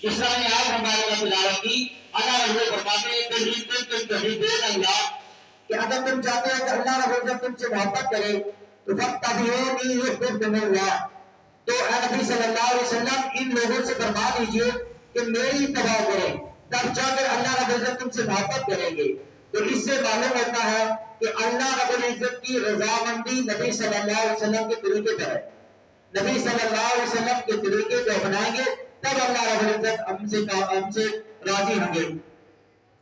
اس طرح نے آج ہمارے اللہ تلاوت کی اللہ رب فرماتے ہیں کہ اگر تم چاہتے ہو کہ اللہ رب العزت تم سے محبت کرے تو فاتبعونی یحببکم اللہ، تو اے نبی صلی اللہ علیہ وسلم ان لوگوں سے فرما دیجئے کہ میری اتباع کریں، تب جا کر اللہ رب العزت تم سے محبت کریں گے۔ تو اس سے معلوم ہوتا ہے کہ اللہ رب العزت کی رضامندی نبی صلی اللہ علیہ وسلم کے طریقے پر ہے۔ نبی صلی اللہ علیہ وسلم کے طریقے کو اپنائیں گے تب اللہ رب العزت ہم سے راضی ہوں گے۔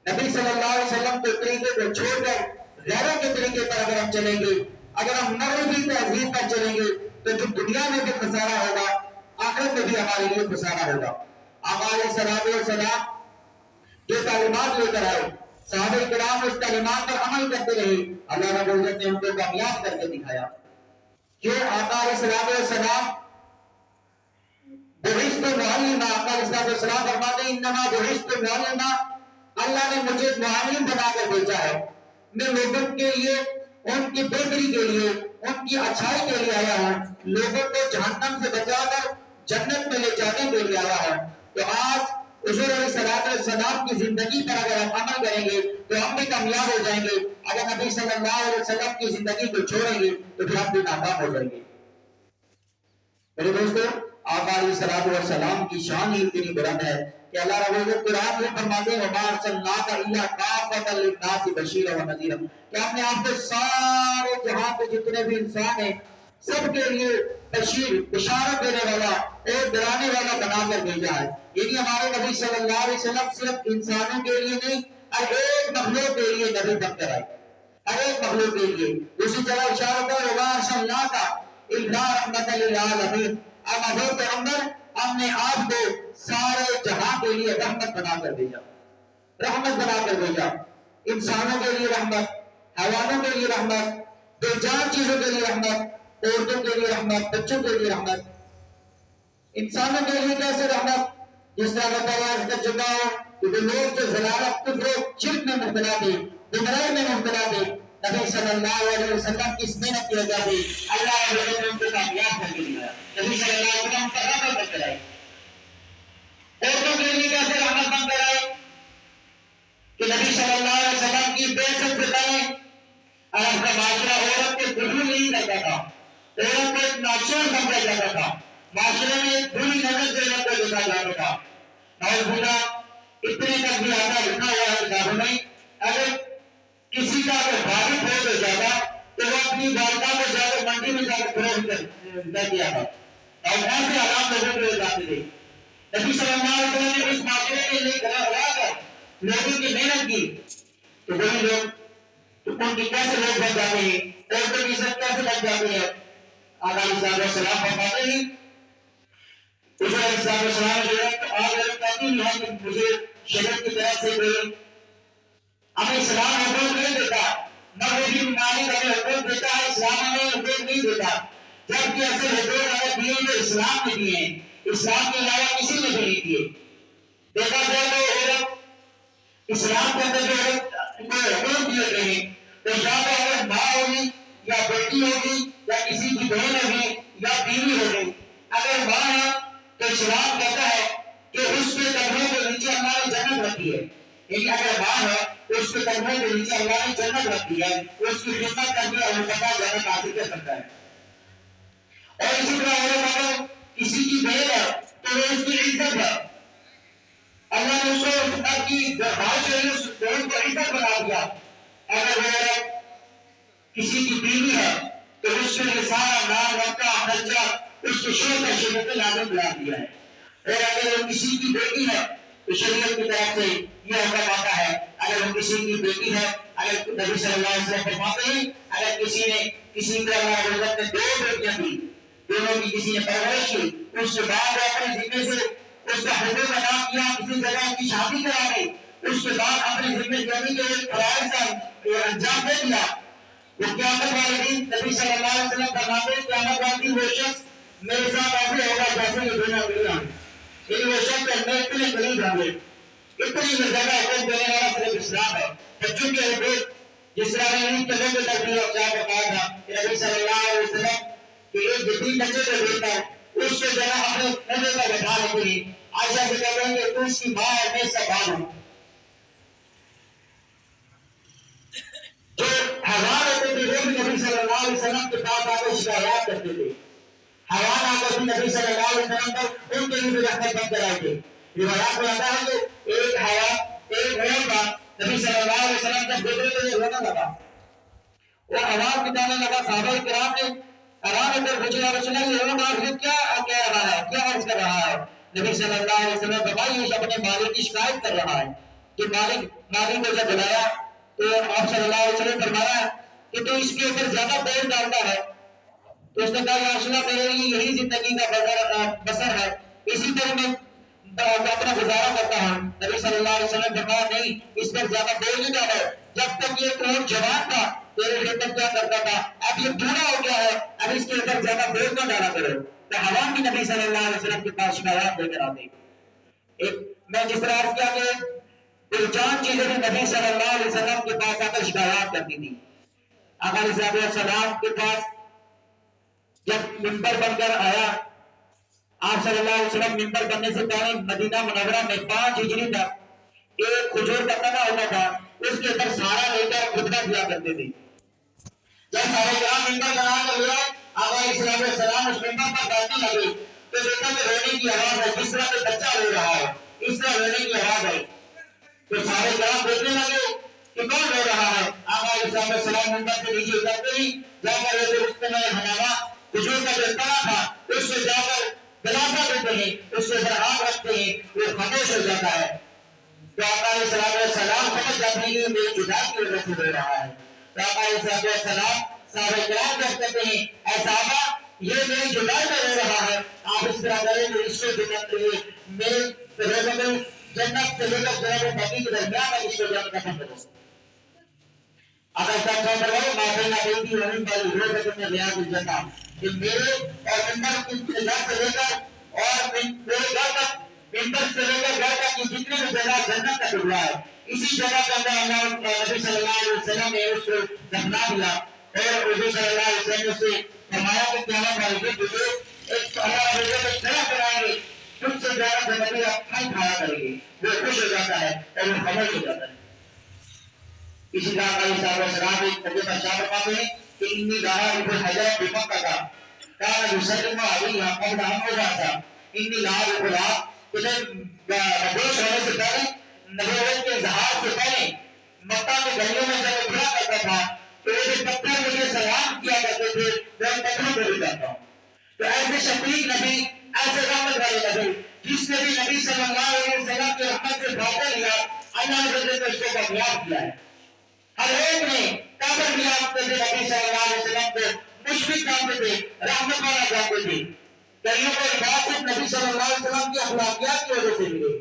نبی صلی اللہ علیہ وسلم کے طریقے کو چھوڑ کر غیروں کے طریقے پر اگر ہم چلیں گے، اگر ہم مغربی تہذیب پر چلیں گے تو جو دنیا میں بھی خسارہ ہوگا آخرت میں بھی ہمارے لیے خسارہ ہوگا۔ آقا علیہ الصلوۃ والسلام جو تعلیمات لے کر آئے، صحابہ کرام اس تعلیمات پر عمل کرتے رہے، اللہ رب العزت نے ان کو کامیاب کر کے دکھایا۔ کہ آقا علیہ الصلوۃ والسلام بعثت معلما، آقا علیہ الصلوۃ والسلام فرماتے ہیں انما بعثت معلما، اللہ نے مجھے معلم بنا کر بھیجا ہے، میں لوگوں کے لیے ان کی بہتری کے لیے ان کی اچھائی کے لیے آیا ہوں، لوگوں کو جہنم سے بچا کر جنت میں لے جانے کے لیے آیا ہوں۔ تو آج حضور علیہ الصلوۃ والسلام کی زندگی پر اگر ہم عمل کریں گے تو ہم بھی کامیاب ہو جائیں گے، اگر نبی صلی اللہ علیہ وسلم کی زندگی کو چھوڑیں گے تو پھر ہم بھی ناکام ہو جائیں گے۔ میرے دوستو، آقا علیہ الصلوۃ والسلام کی شان ہی اتنی بلند ہے کہ اللہ رب العزت قرآن میں فرماتے ہیں وَمَا أَرْسَلْنَاكَ إِلَّا كَافَّةً لِلنَّاسِ بَشِيرًا وَنَذِيرًا، کہ ہم نے آپ کو سارے جہاں پہ جتنے بھی انسان ہیں سب کے لیے بشیر، بشارت دینے والا اور ڈرانے والا بنا کر بھیجا ہے۔ یعنی ہمارے نبی صلی اللہ علیہ وسلم صرف انسانوں کے لیے نہیں، ہر ایک مخلوق کے لیے نبی بن کر آئے، ہر ایک مخلوق کے لیے۔ دوسری جگہ اشارت ہے وَمَا أَرْسَلْنَاكَ إِلَّا رَحْمَةً لِلْعَالَمِينَ، اب حضور پیغمبر ہم نے آپ کو سارے جہاں کے لیے رحمت بنا کر بھیجا، رحمت بنا کر بھیجا، انسانوں کے لیے رحمت، حیوانوں کے لیے رحمت، بے جان چیزوں کے لیے رحمت، عورتوں کے لیے رحمت، بچوں کے لیے رحمت۔ انسانوں کے لیے کیسے رحمت؟ جس طرح بتایا اس کا چکا ہے کہ وہ لوگ جو ضلالت، کفر و شرک میں مبتلا تھے، گمراہی میں مبتلا تھے، نبی صلی اللہ علیہ وسلم کی اس محنت کی وجہ سے اللہ رب العزت نے ان کو کامیاب کر کے دیا۔ نبی صلی اللہ علیہ وسلم پر رحمت بن کر آئے۔ عورتوں کے لیے کیسے رحمت بن کر آئے کہ نبی صلی اللہ علیہ وسلم کی بعثت سے پہلے عرب کا معاشرہ عورت کے قبول نہیں کرتا تھا، عورت کو ایک ناشور سمجھا جاتا تھا، معاشرے میں ایک بری نظر سے عورت کو دیکھا جاتا تھا۔ نعوذ باللہ، اتنے تک بھی آتا لکھا ہوا ہے کتابوں میں، اگر کسی کا اگر بھاری فوت ہو جاتا تو وہ اپنی والدہ کو جا کر منڈی میں جا کر فروخت کر دیا تھا، اور ایسے حالات لوگوں کو جاتے تھے۔ نبی صلی اللہ علیہ وسلم نے اس معاشرے کے لیے کھڑا ہوا کر لوگوں کی محنت کی، تو وہی لوگ تو ان کی کیسے لوگ بن جاتے ہیں، عورتوں کی عزت کیسے بن جاتی ہے۔ آقا علیہ السلام فرماتے ہیں حضور علیہ السلام جو ہے تو آج کہتی ہے کہ مجھے شریعت کی طرف سے کوئی ہمیں اسلام حقوق نہیں دیتا، مغربی ممالک ہمیں حقوق دیتا ہے، اسلام ہمیں حقوق نہیں دیتا، جبکہ اصل حقوق اگر دیے تو اسلام نے دیے ہیں، اسلام کے علاوہ کسی نے بھی نہیں دیے۔ دیکھا جائے تو عورت اسلام کے اندر جو حقوق دیے گئے ہیں تو یا تو اگر ماں ہوگی یا بیٹی ہوگی یا کسی کی بہن ہوگی یا بیوی ہوگی، اگر ماں ہے تو اسلام کہتا ہے کہ اس کے قدموں کے نیچے اللہ نے جنت رکھی ہے، یعنی اگر ماں ہے تو اس کے قدموں کے نیچے اللہ نے جنت رکھی ہے، اس کی خدمت کرنے اور پتا جنت حاصل کر سکتا ہے۔ اور اسی طرح اگر کسی کی بہن ہے تو وہ اس کی عزت ہے، اللہ نے اس کو کی درخواست کے لیے اس بہن کو عزت بنا دیا۔ اگر وہ کسی کی بیوی ہے تو اس کے لیے سارا نام وقت خرچہ اس کے شوق کا شریعت لازم بنا دیا ہے۔ اور اگر وہ کسی کی بیٹی ہے تو شریعت کی طرف سے یہ حکم آتا ہے، اگر وہ کسی کی بیٹی ہے، اگر نبی صلی اللہ علیہ وسلم فرماتے ہیں اگر کسی نے کسی طرح اللہ عزت نے دو بیٹیاں دی، دونوں کی کسی نے پرورش کی، اس کے بعد اپنے ذمے سے اس کا حقوق ادا کیا، کسی جگہ کی شادی کرا دی، اس کے بعد اپنے ذمہ داری کے فرائض کا انجام دے دیا، وہ قیامت والے دن نبی صلی اللہ علیہ وسلم فرماتے ہیں قیامت والے دن وہ شخص میرے ساتھ ایسے ہوگا جیسے یہ دونوں انگلیاں، یعنی وہ شخص میں اتنے قریب ہوں گے، اتنی زیادہ حقوق دینے والا صرف اسلام ہے۔ بچوں کے حقوق جس طرح میں انہیں کلوں کے تکلیف اور کیا بتایا تھا کہ نبی صلی اللہ علیہ وسلم کہ ایک جتنی بچے کو دیتا ہے اس کے جگہ اپنے کندھے پر بٹھا لیتے ہیں، عائشہ سے کہتے ہیں کہ تو اس کی ماں ہے، میں سوال ہوں. جو حیوان ہوتے تھے وہ بھی نبی صلی اللہ علیہ وسلم کے پاس آ کر شکایات کرتے تھے. حیوان آ کر بھی نبی صلی اللہ علیہ وسلم پر ان کے لیے بھی رحمت بن کر آئے تھے. روایات میں آتا ہے کہ ایک حیوان کا نبی صلی اللہ علیہ وسلم جب گزرے تو یہ رونا لگا، وہ آواز بتانے لگا. صحابہ کرام نے حیران ہو کر پوچھا، یا رسول اللہ یہ رونا آخر کیا کہہ رہا ہے، کیا عرض کر رہا ہے؟ نبی صلی اللہ علیہ وسلم فرمایا یہ اپنے مالک کی شکایت کر رہا ہے. کہ مالک کو جب بلایا تو آپ صلی اللہ علیہ وسلم فرمایا کہ تو اس کے اوپر زیادہ بوجھ ڈالتا ہے. تو اس نے کہا یا رسول اللہ میرے لیے یہی زندگی کا بسر ہے، اسی طرح میں اپنا گزارا کرتا ہوں. نبی صلی اللہ علیہ وسلم فرمایا نہیں، اس پر زیادہ بوجھ نہیں ڈالو. جب تک یہ اونٹ جوان تھا تیرے خدمت کیا کرتا تھا، اب یہ بوڑھا ہو گیا ہے، اب اس کے اوپر زیادہ بوجھ نہ ڈالا کرو. تو حیوان بھی نبی صلی اللہ علیہ وسلم کے پاس شکایات لے کر آتے. میں جس طرح عرض کیا کہ پہچان چیزیں بھی نبی صلی اللہ علیہ وسلم کے پاس آ کر شکایات کرتی تھی. آقا علیہ السلام کے پاس جب منبر بن کر آیا، آپ صلی اللہ علیہ وسلم منبر بننے سے پہلے مدینہ منورہ میں 5 ہجری تک ایک کھجور کا تنا ہوتا تھا، اس کے اوپر سارا لے کر خطبہ دیا کرتے تھے. جب سارے کرام منبر بنا کر لیا، آقا علیہ السلام اس منبر پر بیٹھنے لگے تو دیکھا کہ رونے کی آواز ہے، جس طرح کوئی بچہ رو رہا ہے اس طرح رونے کی آواز ہے. تو سارے کرام دیکھنے لگے کہ کون رو رہا ہے. آقا علیہ السلام منبر سے نیچے اترتے ہی جا کر یہ درست میں ہنگامہ کھجور کا جو تنا تھا اس سے جا کر گلاسا دیتے ہیں، اس سے اوپر ہاتھ رکھتے ہیں، وہ خاموش ہو جاتا ہے. تو آقا علیہ السلام سمجھ جاتے ہیں کہ میری جدائی کی وجہ سے رو رہا ہے. تو آقا علیہ السلام صحابہ کرام سے کہتے ہیں اے صحابہ یہ میری جدائی میں رو رہا ہے، آپ اس طرح کریں کہ اس کو جنت کے لیے میرے جنت سے لے کر جنت بقیع کے درمیان میں اس کو جنت کا فن کرو. آقا صاحب فرمائے ماں نہ بیٹی وہیں والی روز ہے میں ریاض الجنہ کہ میرے اور منبر کے گھر سے لے کر اور میرے گھر تک، منبر سے لے کر گھر تک کی جتنی بھی جگہ جنت کا ٹکڑا ہے، اسی جگہ کے اندر اللہ نبی صلی اللہ علیہ وسلم نے اس کو دفنا دیا. اور حضور صلی اللہ علیہ وسلم سے فرمایا کہ قیامت والے دن تجھے ایک اللہ روزے میں کھڑا کرائیں گے، تجھ سے زیادہ جنتی آپ نہیں کھایا کریں گے. وہ خوش ہو جاتا ہے اور وہ خاموش ہو جاتا ہے. اسی طرح علیہ السلام ایک تجربہ شاہ فرماتے ہیں کہ انی لاہا ابن حجر بمکہ کا کانا یسلم علیہ قبل ان یبعث. انی لاہا ابن حجر کہ مبعوث ہونے سے پہلے، نبوت کے اظہار سے پہلے مکہ کے گلیوں میں جب اترا کرتا تھا تو وہ جو پتھر مجھے سلام کیا کرتے تھے وہ پتھروں کو بھی کرتا ہوں. تو ایسے شفیق نبی، ایسے رحمت والے نبی جس نے بھی نبی صلی اللہ علیہ وسلم کے رحمت سے فائدہ لیا، اللہ نے بدلے کو اس کو کامیاب کیا ہے. ہر ایک نے قبر بھی آپ نبی صلی اللہ علیہ وسلم کو مشفق جانتے تھے، رحمت والا جانتے تھے. کئیوں کو بات صرف نبی صلی اللہ علیہ وسلم کی اخلاقیات کی وجہ سے ملے.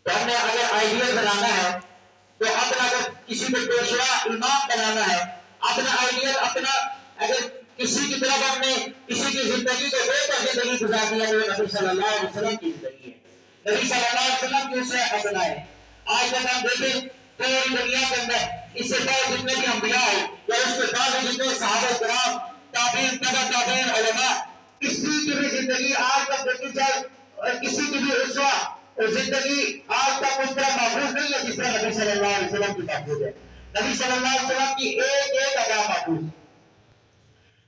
تو ہم نے اگر آئیڈیل بنانا ہے تو اپنا اگر کسی کو پیشوا امام بنانا ہے، اپنا آئیڈیل اپنا اگر کسی کی طرف ہم نے کسی کی زندگی کو بہتر زندگی گزارنی ہے تو نبی صلی اللہ علیہ وسلم کی زندگی ہے، نبی صلی اللہ علیہ وسلم کی اسے حسنہ ہے. آج تک ہم دیکھیں پوری دنیا کے اندر اس سے پہلے جتنے بھی انبیاء ہیں یا اس کے بعد جتنے صحابہ کرام، تابعین، تبع تابعین، علماء، کسی کی بھی زندگی آج تک دیکھی جائے اور کسی کی بھی اسوہ اور زندگی آج تک اس طرح محفوظ نہیں ہے جس طرح نبی صلی اللہ علیہ وسلم کی محفوظ ہے. نبی صلی اللہ علیہ وسلم کی ایک ایک ادا محفوظ.